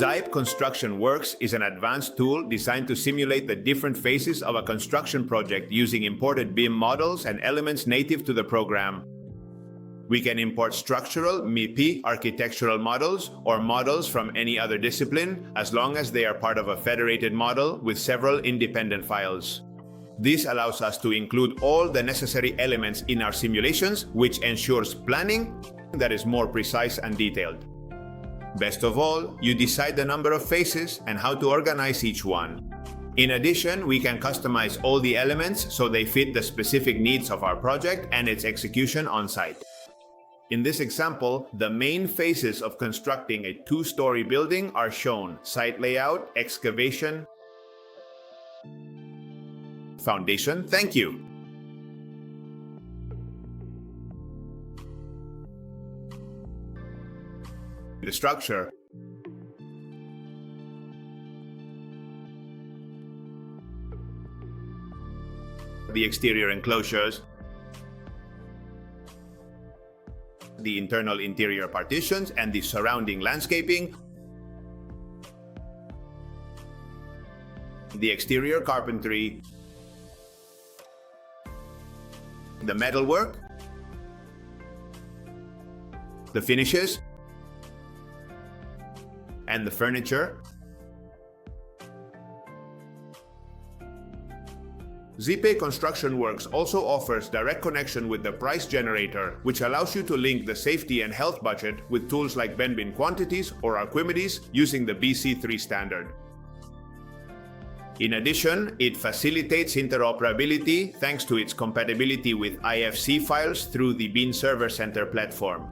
CYPE Construction Works is an advanced tool designed to simulate the different phases of a construction project using imported BIM models and elements native to the program. We can import structural, MIP, architectural models, or models from any other discipline, as long as they are part of a federated model with several independent files. This allows us to include all the necessary elements in our simulations, which ensures planning that is more precise and detailed. Best of all, you decide the number of phases and how to organize each one. In addition, we can customize all the elements so they fit the specific needs of our project and its execution on site. In this example, the main phases of constructing a two-story building are shown: site layout, excavation, foundation. Thank you. The structure, the exterior enclosures, the internal interior partitions, and the surrounding landscaping, the exterior carpentry, the metalwork, the finishes, and the furniture. CYPE Construction Works also offers direct connection with the price generator, which allows you to link the safety and health budget with tools like BenBin quantities or Archimedes using the BC3 standard. In addition, it facilitates interoperability thanks to its compatibility with IFC files through the BIM Server Center platform.